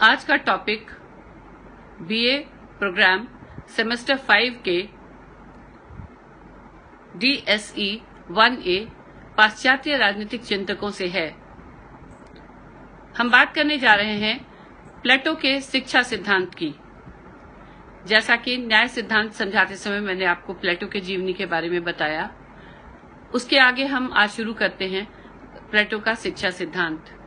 आज का topic BA programme semester 5 के DSE 1A पाश्चात्य राजनीतिक चिंतकों से है। हम बात करने जा रहे हैं प्लेटो के शिक्षा सिद्धांत की। जैसा कि न्याय सिद्धांत समझाते समय मैंने आपको प्लेटो के जीवनी के बारे में बताया, उसके आगे हम आज शुरू करते हैं प्लेटो का शिक्षा सिद्धांत।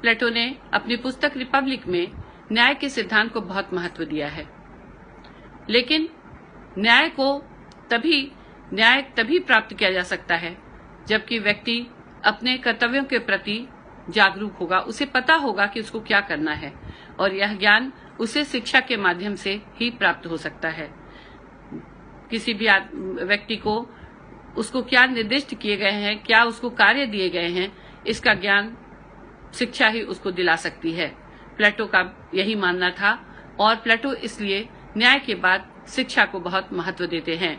प्लेटो ने अपनी पुस्तक रिपब्लिक में न्याय के सिद्धांत को बहुत महत्व दिया है, लेकिन न्याय तभी प्राप्त किया जा सकता है जबकि व्यक्ति अपने कर्तव्यों के प्रति जागरूक होगा, उसे पता होगा कि उसको क्या करना है, और यह ज्ञान उसे शिक्षा के माध्यम से ही प्राप्त हो सकता है। किसी भी व्यक्ति को उसको क्या निर्दिष्ट किए गए हैं, क्या उसको कार्य दिए गए हैं, इसका ज्ञान शिक्षा ही उसको दिला सकती है। प्लेटो का यही मानना था और प्लेटो इसलिए न्याय के बाद शिक्षा को बहुत महत्व देते हैं।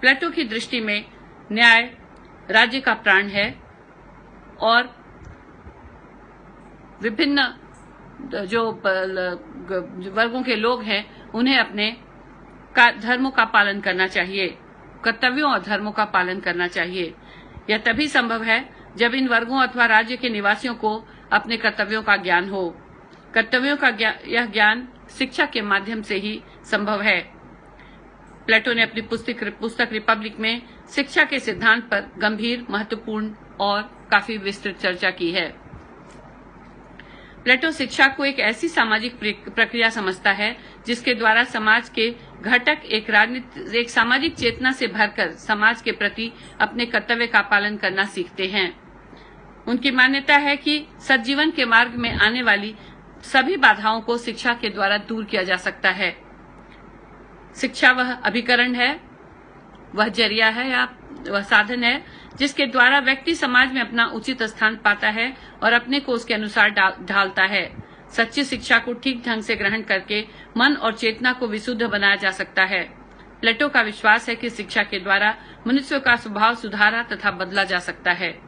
प्लेटो की दृष्टि में न्याय राज्य का प्राण है और विभिन्न जो वर्गों के लोग हैं उन्हें अपने धर्मों का पालन करना चाहिए, कर्तव्यों और धर्मों का पालन करना चाहिए। यह तभी संभव है जब इन वर्गों अथवा राज्य के निवासियों को अपने कर्तव्यों का ज्ञान हो। कर्तव्यों का यह ज्ञान शिक्षा के माध्यम से ही संभव है। प्लेटो ने अपनी पुस्तक रिपब्लिक में शिक्षा के सिद्धांत पर गंभीर, महत्वपूर्ण और काफी विस्तृत चर्चा की है। प्लेटो शिक्षा को एक ऐसी सामाजिक प्रक्रिया समझता है जिसके द्वारा समाज के घटक एक सामाजिक चेतना से भरकर समाज के प्रति अपने कर्तव्य का पालन करना सीखते हैं। उनकी मान्यता है कि सज्जीवन के मार्ग में आने वाली सभी बाधाओं को शिक्षा के द्वारा दूर किया जा सकता है। शिक्षा वह अभिकरण है, वह जरिया है या वह साधन है जिसके द्वारा व्यक्ति समाज में अपना उचित स्थान पाता है और अपने को उसके अनुसार ढालता है। सच्ची शिक्षा को ठीक ढंग से ग्रहण करके मन और चेतना को विशुद्ध बनाया जा सकता है। प्लेटो का विश्वास है कि शिक्षा के द्वारा मनुष्य का स्वभाव सुधारा तथा बदला जा सकता है।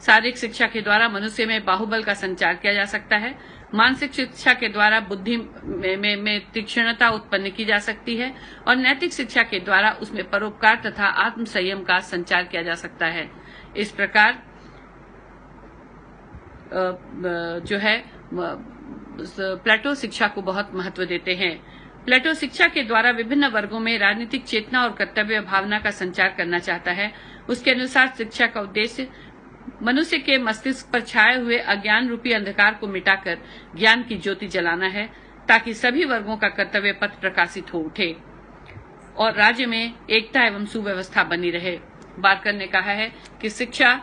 शारीरिक शिक्षा के द्वारा मनुष्य में बाहुबल का संचार किया जा सकता है। मानसिक शिक्षा के द्वारा बुद्धि में तीक्ष्णता उत्पन्न की जा सकती है और नैतिक शिक्षा के द्वारा उसमें परोपकार तथा आत्म संयम का संचार किया जा सकता है। इस प्रकार जो है प्लेटो शिक्षा को बहुत महत्व देते हैं। प्लेटो शिक्षा के द्वारा विभिन्न वर्गों में राजनीतिक चेतना और कर्तव्य भावना का संचार करना चाहता है। उसके अनुसार शिक्षा का उद्देश्य मनुष्य के मस्तिष्क पर छाए हुए अज्ञान रूपी अंधकार को मिटाकर ज्ञान की ज्योति जलाना है, ताकि सभी वर्गों का कर्तव्य पथ प्रकाशित हो उठे और राज्य में एकता एवं सुव्यवस्था बनी रहे। बारकर ने कहा है कि शिक्षा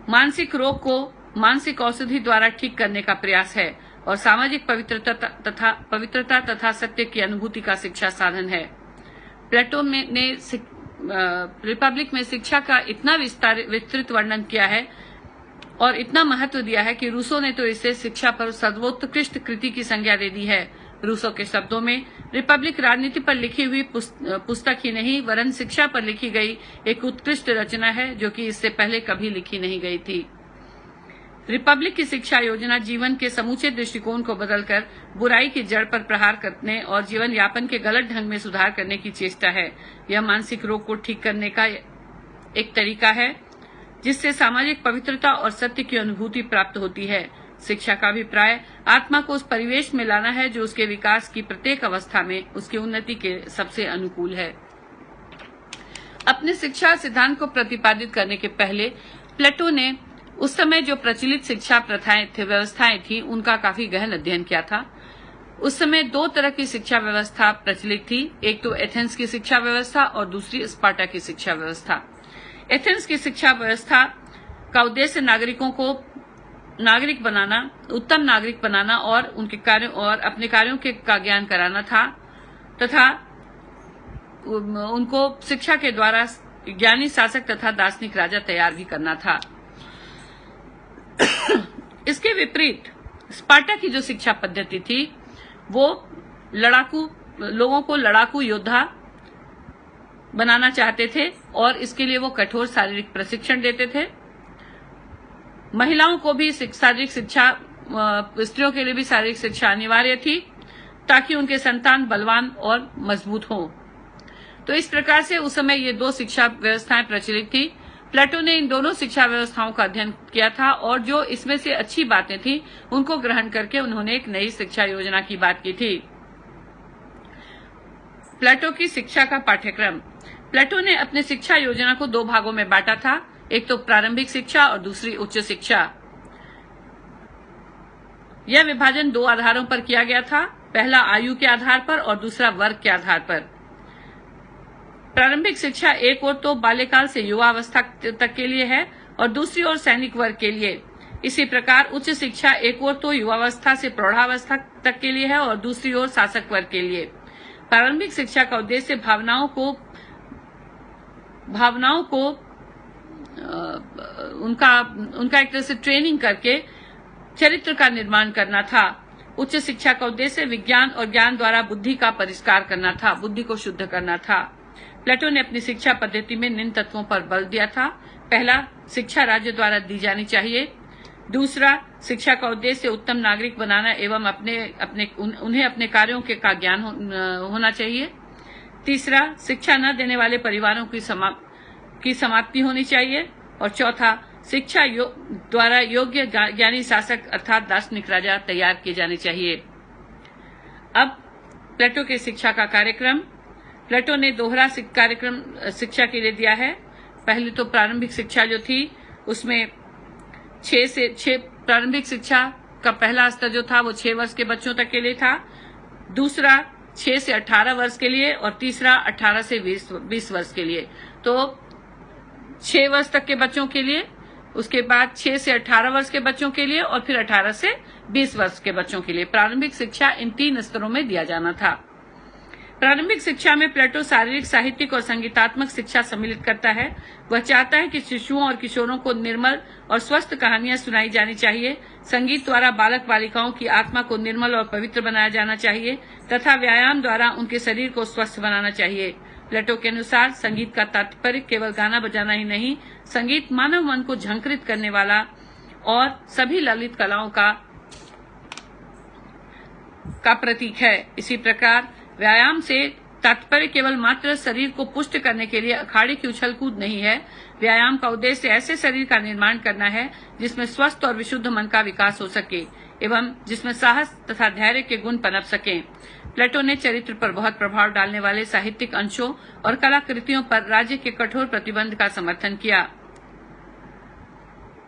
मानसिक रोग को मानसिक औषधि द्वारा ठीक करने का प्रयास है और सामाजिक पवित्रता तथा सत्य की अनुभूति का शिक्षा साधन है। प्लेटो ने रिपब्लिक में शिक्षा का इतना विस्तृत वर्णन किया है और इतना महत्व दिया है कि रूसो ने तो इसे शिक्षा पर सर्वोत्कृष्ट कृति की संज्ञा दे दी है। रूसो के शब्दों में रिपब्लिक राजनीति पर लिखी हुई पुस्तक ही नहीं वरन शिक्षा पर लिखी गई एक उत्कृष्ट रचना है जो कि इससे पहले कभी लिखी नहीं गई थी। रिपब्लिक की शिक्षा योजना जीवन के समूचे दृष्टिकोण को बदलकर बुराई की जड़ पर प्रहार करने और जीवन यापन के गलत ढंग में सुधार करने की चेष्टा है। यह मानसिक रोग को ठीक करने का एक तरीका है जिससे सामाजिक पवित्रता और सत्य की अनुभूति प्राप्त होती है। शिक्षा का अभिप्राय आत्मा को उस परिवेश में लाना है जो उसके विकास की प्रत्येक अवस्था में उसकी उन्नति के सबसे अनुकूल है। अपने शिक्षा सिद्धांत को प्रतिपादित करने के पहले प्लेटो ने उस समय जो प्रचलित शिक्षा व्यवस्थाएं थी उनका काफी गहन अध्ययन किया था। उस समय दो तरह की शिक्षा व्यवस्था प्रचलित थी, एक तो एथेंस की शिक्षा व्यवस्था और दूसरी स्पार्टा की शिक्षा व्यवस्था। एथेंस की शिक्षा व्यवस्था का उद्देश्य नागरिकों को नागरिक बनाना, उत्तम नागरिक बनाना और उनके कार्यों और अपने कार्यों का ज्ञान कराना था तथा उनको शिक्षा के द्वारा ज्ञानी शासक तथा दार्शनिक राजा तैयार भी करना था। इसके विपरीत स्पार्टा की जो शिक्षा पद्धति थी वो लोगों को लड़ाकू योद्धा बनाना चाहते थे और इसके लिए वो कठोर शारीरिक प्रशिक्षण देते थे महिलाओं को भी शारीरिक शिक्षा, स्त्रियों के लिए भी शारीरिक शिक्षा अनिवार्य थी ताकि उनके संतान बलवान और मजबूत हों। तो इस प्रकार से उस समय ये दो शिक्षा व्यवस्थाएं प्रचलित थी। प्लेटो ने इन दोनों शिक्षा व्यवस्थाओं का अध्ययन किया था और जो इसमें से अच्छी बातें थी उनको ग्रहण करके उन्होंने एक नई शिक्षा योजना की बात की थी। प्लेटो की शिक्षा का पाठ्यक्रम। प्लेटो ने अपने शिक्षा योजना को दो भागों में बांटा था, एक तो प्रारंभिक शिक्षा और दूसरी उच्च शिक्षा। यह विभाजन दो आधारों पर किया गया था, पहला आयु के आधार पर और दूसरा वर्ग के आधार पर। प्रारंभिक शिक्षा एक ओर तो बाल्यकाल से युवावस्था तक के लिए है और दूसरी ओर सैनिक वर्ग के लिए। इसी प्रकार उच्च शिक्षा एक ओर तो युवावस्था से प्रौढ़ावस्था तक के लिए है और दूसरी ओर शासक वर्ग के लिए। प्रारंभिक शिक्षा का उद्देश्य भावनाओं को उनका एक तरह से ट्रेनिंग करके चरित्र का निर्माण करना था। उच्च शिक्षा का उद्देश्य विज्ञान और ज्ञान द्वारा बुद्धि का परिष्कार करना था, बुद्धि को शुद्ध करना था। प्लेटो ने अपनी शिक्षा पद्धति में निम्न तत्वों पर बल दिया था। पहला, शिक्षा राज्य द्वारा दी जानी चाहिए। दूसरा, शिक्षा का उद्देश्य उत्तम नागरिक बनाना एवं उन्हें अपने कार्यों का ज्ञान होना चाहिए। तीसरा, शिक्षा न देने वाले परिवारों की समाप्ति होनी चाहिए। और चौथा, शिक्षा द्वारा योग्य ज्ञानी शासक अर्थात दार्शनिक राजा तैयार किए जाने चाहिए। अब प्लेटो के शिक्षा का कार्यक्रम। प्लेटो ने दोहरा कार्यक्रम शिक्षा के लिए दिया है। पहले तो प्रारंभिक शिक्षा जो थी उसमें 6 प्रारंभिक शिक्षा का पहला स्तर जो था वो 6 वर्ष के बच्चों तक के लिए था। दूसरा 6 से 18 वर्ष के लिए और तीसरा 18 से 20 वर्ष के लिए। तो 6 वर्ष तक के बच्चों के लिए, उसके बाद 6 से 18 वर्ष के बच्चों के लिए और फिर 18 से 20 वर्ष के बच्चों के लिए प्रारंभिक शिक्षा इन 3 स्तरों में दिया जाना था। प्रारंभिक शिक्षा में प्लेटो शारीरिक, साहित्यिक और संगीतात्मक शिक्षा सम्मिलित करता है। वह चाहता है कि शिशुओं और किशोरों को निर्मल और स्वस्थ कहानियां सुनाई जानी चाहिए। संगीत द्वारा बालक बालिकाओं की आत्मा को निर्मल और पवित्र बनाया जाना चाहिए तथा व्यायाम द्वारा उनके शरीर को स्वस्थ बनाना चाहिए। प्लेटो के अनुसार संगीत का तात्पर्य केवल गाना बजाना ही नहीं, संगीत मानव मन को झंकृत करने वाला और सभी ललित कलाओं का प्रतीक है। इसी प्रकार व्यायाम से तात्पर्य केवल मात्र शरीर को पुष्ट करने के लिए अखाड़े की उछल कूद नहीं है। व्यायाम का उद्देश्य ऐसे शरीर का निर्माण करना है जिसमें स्वस्थ और विशुद्ध मन का विकास हो सके एवं जिसमें साहस तथा धैर्य के गुण पनप सकें। प्लेटो ने चरित्र पर बहुत प्रभाव डालने वाले साहित्यिक अंशों और कलाकृतियों पर राज्य के कठोर प्रतिबंध का समर्थन किया।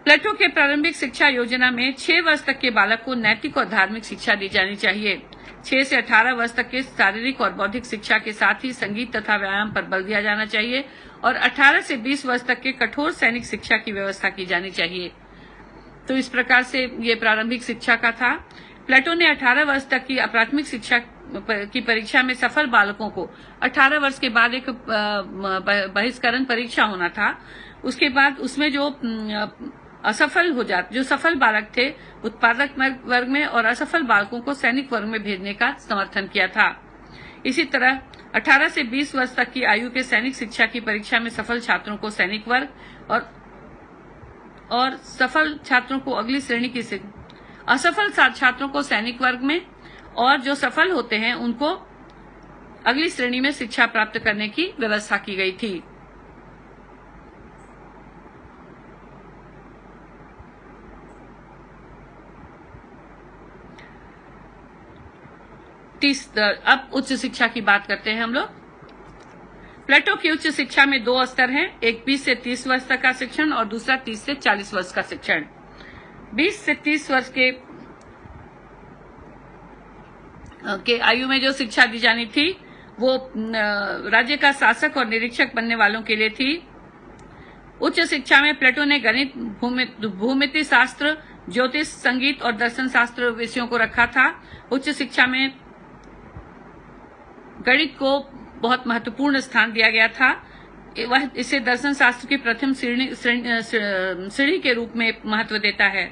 प्लेटो के प्रारंभिक शिक्षा योजना में 6 वर्ष तक के बालक को नैतिक और धार्मिक शिक्षा दी जानी चाहिए। 6 से 18 वर्ष तक के शारीरिक और बौद्धिक शिक्षा के साथ ही संगीत तथा व्यायाम पर बल दिया जाना चाहिए और 18 से 20 वर्ष तक के कठोर सैनिक शिक्षा की व्यवस्था की जानी चाहिए। तो इस प्रकार से ये प्रारंभिक शिक्षा का था। प्लेटो ने 18 वर्ष तक की प्राथमिक शिक्षा की परीक्षा में सफल बालकों को 18 वर्ष के बाद एक बहिष्करण परीक्षा होना था। उसके बाद उसमें जो असफल हो जाते, जो सफल बालक थे उत्पादक वर्ग में और असफल बालकों को सैनिक वर्ग में भेजने का समर्थन किया था। इसी तरह 18 से 20 वर्ष तक की आयु के सैनिक शिक्षा की परीक्षा में सफल छात्रों को सैनिक वर्ग और सफल छात्रों को अगली श्रेणी की असफल छात्रों को सैनिक वर्ग में और जो सफल होते हैं उनको अगली श्रेणी में शिक्षा प्राप्त करने की व्यवस्था की गई थी। अब उच्च शिक्षा की बात करते हैं हम लोग। प्लेटो की उच्च शिक्षा में 2 स्तर हैं, एक 20 से 30 वर्ष तक का शिक्षण और दूसरा 30 से 40 वर्ष का शिक्षण। 20 से 30 वर्ष के आयु में जो शिक्षा दी जानी थी वो राज्य का शासक और निरीक्षक बनने वालों के लिए थी। उच्च शिक्षा में प्लेटो ने गणित, भूमिति शास्त्र, ज्योतिष, संगीत और दर्शन शास्त्र विषयों को रखा था। उच्च शिक्षा में गणित को बहुत महत्वपूर्ण स्थान दिया गया था। वह इसे दर्शन शास्त्र की प्रथम श्रेणी के रूप में महत्व देता है।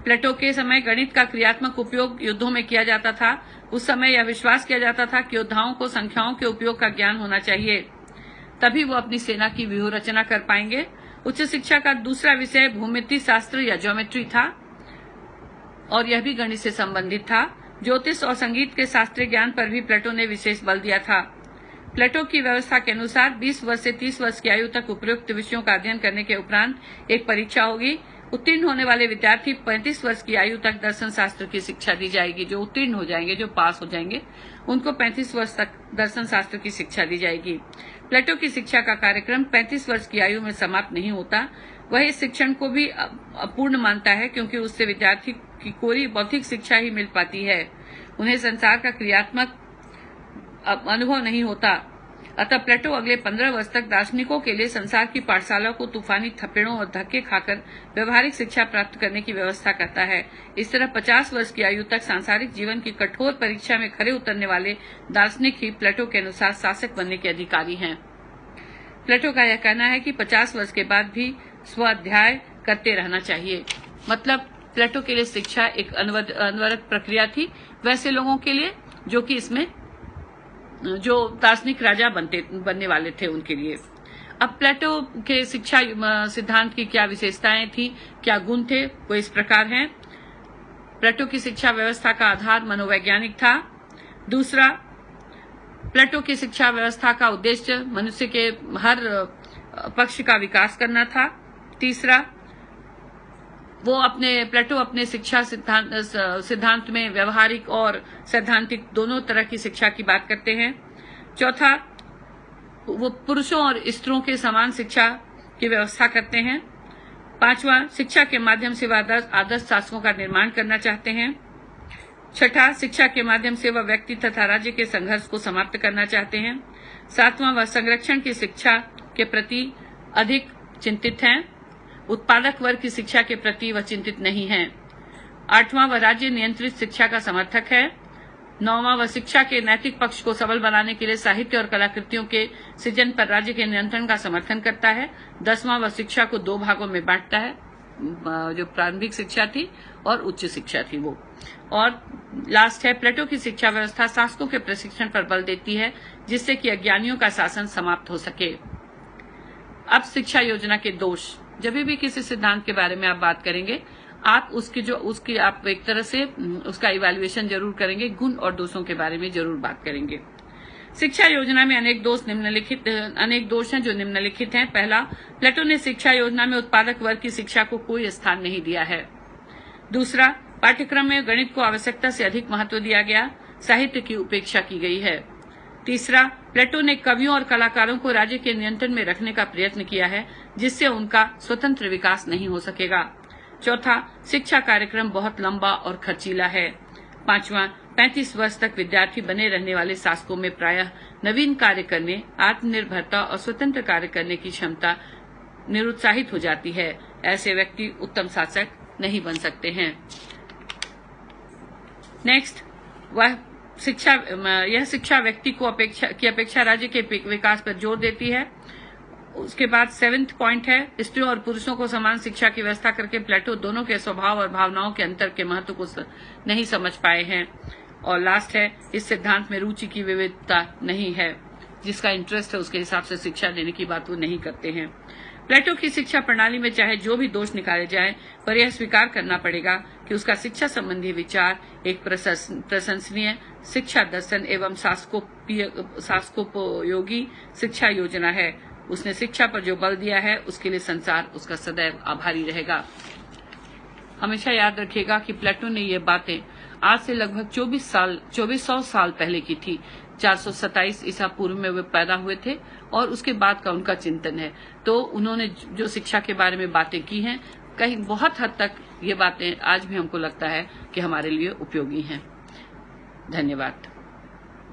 प्लेटो के समय गणित का क्रियात्मक उपयोग युद्धों में किया जाता था। उस समय यह विश्वास किया जाता था कि योद्धाओं को संख्याओं के उपयोग का ज्ञान होना चाहिए, तभी वो अपनी सेना की व्यूह रचना कर पाएंगे। उच्च शिक्षा का दूसरा विषय भूमिति शास्त्र या ज्योमेट्री था और यह भी गणित से संबंधित था। ज्योतिष और संगीत के शास्त्रीय ज्ञान पर भी प्लेटो ने विशेष बल दिया था। प्लेटो की व्यवस्था के अनुसार 20 वर्ष से 30 वर्ष की आयु तक उपयुक्त विषयों का अध्ययन करने के उपरांत एक परीक्षा होगी। उत्तीर्ण होने वाले विद्यार्थी 35 वर्ष की आयु तक दर्शन शास्त्र की शिक्षा दी जाएगी। जो उत्तीर्ण हो जाएंगे, जो पास हो जाएंगे, उनको 35 वर्ष तक दर्शन शास्त्र की शिक्षा दी जाएगी। प्लेटो की शिक्षा का कार्यक्रम 35 वर्ष की आयु में समाप्त नहीं होता। वह इस शिक्षण को भी अपूर्ण मानता है क्योंकि उससे विद्यार्थी की कोई बौद्धिक शिक्षा ही मिल पाती है, उन्हें संसार का क्रियात्मक अनुभव नहीं होता। अतः प्लेटो अगले 15 वर्ष तक दार्शनिकों के लिए संसार की पाठशाला को तूफानी थपेड़ों और धक्के खाकर व्यवहारिक शिक्षा प्राप्त करने की व्यवस्था करता है। इस तरह 50 वर्ष की आयु तक सांसारिक जीवन की कठोर परीक्षा में खरे उतरने वाले दार्शनिक ही प्लेटो के अनुसार शासक बनने के अधिकारी हैं। प्लेटो का यह कहना है कि 50 वर्ष के बाद भी स्वाध्याय करते रहना चाहिए। मतलब प्लेटो के लिए शिक्षा एक अनवरत प्रक्रिया थी, वैसे लोगों के लिए जो कि इसमें जो दार्शनिक राजा बनने वाले थे उनके लिए। अब प्लेटो के शिक्षा सिद्धांत की क्या विशेषताएं थी, क्या गुण थे, वो इस प्रकार हैं। प्लेटो की शिक्षा व्यवस्था का आधार मनोवैज्ञानिक था। दूसरा, प्लेटो की शिक्षा व्यवस्था का उद्देश्य मनुष्य के हर पक्ष का विकास करना था। तीसरा, प्लेटो अपने शिक्षा सिद्धांत में व्यवहारिक और सैद्धांतिक दोनों तरह की शिक्षा की बात करते हैं। चौथा, वो पुरुषों और स्त्रियों के समान शिक्षा की व्यवस्था करते हैं। पांचवा, शिक्षा के माध्यम से वह आदर्श शासकों का निर्माण करना चाहते हैं। छठा, शिक्षा के माध्यम से वह व्यक्ति तथा राज्य के संघर्ष को समाप्त करना चाहते हैं। सातवां, वह संरक्षण की शिक्षा के प्रति अधिक चिंतित हैं। उत्पादक वर्ग की शिक्षा के प्रति वह चिंतित नहीं है। आठवां, वह राज्य नियंत्रित शिक्षा का समर्थक है। नौवां, वह शिक्षा के नैतिक पक्ष को सबल बनाने के लिए साहित्य और कलाकृतियों के सृजन पर राज्य के नियंत्रण का समर्थन करता है। 10वां, वह शिक्षा को 2 भागों में बांटता है, जो प्रारंभिक शिक्षा थी और उच्च शिक्षा थी वो। और लास्ट है, प्लेटो की शिक्षा व्यवस्था शासकों के प्रशिक्षण पर बल देती है जिससे कि अज्ञानियों का शासन समाप्त हो सके। अब शिक्षा योजना के दोष। जब भी किसी सिद्धांत के बारे में आप बात करेंगे, आप उसकी आप एक तरह से उसका इवैल्यूएशन जरूर करेंगे, गुण और दोषों के बारे में जरूर बात करेंगे। शिक्षा योजना में अनेक दोष हैं जो निम्नलिखित हैं। पहला, प्लेटो ने शिक्षा योजना में उत्पादक वर्ग की शिक्षा को कोई स्थान नहीं दिया है। दूसरा, पाठ्यक्रम में गणित को आवश्यकता से अधिक महत्व दिया गया, साहित्य की उपेक्षा की गई है। तीसरा, प्लेटो ने कवियों और कलाकारों को राज्य के नियंत्रण में रखने का प्रयत्न किया है जिससे उनका स्वतंत्र विकास नहीं हो सकेगा। चौथा, शिक्षा कार्यक्रम बहुत लंबा और खर्चीला है। पांचवां, 35 वर्ष तक विद्यार्थी बने रहने वाले शासकों में प्रायः नवीन कार्य करने, आत्मनिर्भरता और स्वतंत्र कार्य करने की क्षमता निरुत्साहित हो जाती है। ऐसे व्यक्ति उत्तम शासक नहीं बन सकते हैं। नेक्स्ट, यह शिक्षा व्यक्ति को अपेक्षा राज्य के विकास पर जोर देती है। उसके बाद 7th पॉइंट है, स्त्रियों और पुरुषों को समान शिक्षा की व्यवस्था करके प्लेटो दोनों के स्वभाव और भावनाओं के अंतर के महत्व को नहीं समझ पाए हैं। और लास्ट है, इस सिद्धांत में रुचि की विविधता नहीं है, जिसका इंटरेस्ट है उसके हिसाब से शिक्षा देने की बात वो नहीं करते हैं। प्लेटो की शिक्षा प्रणाली में चाहे जो भी दोष निकाले जाए, पर यह स्वीकार करना पड़ेगा कि उसका शिक्षा संबंधी विचार एक प्रशंसनीय शिक्षा दर्शन एवं शासकोपयोगी शिक्षा योजना है। उसने शिक्षा पर जो बल दिया है उसके लिए संसार उसका सदैव आभारी रहेगा। हमेशा याद रखिएगा कि प्लेटो ने ये बातें आज से लगभग 2400 साल पहले की थी। 427 ईसा पूर्व में वे पैदा हुए थे और उसके बाद का उनका चिंतन है। तो उन्होंने जो शिक्षा के बारे में बातें की हैं, कहीं बहुत हद तक ये बातें आज भी हमको लगता है कि हमारे लिए उपयोगी हैं। धन्यवाद।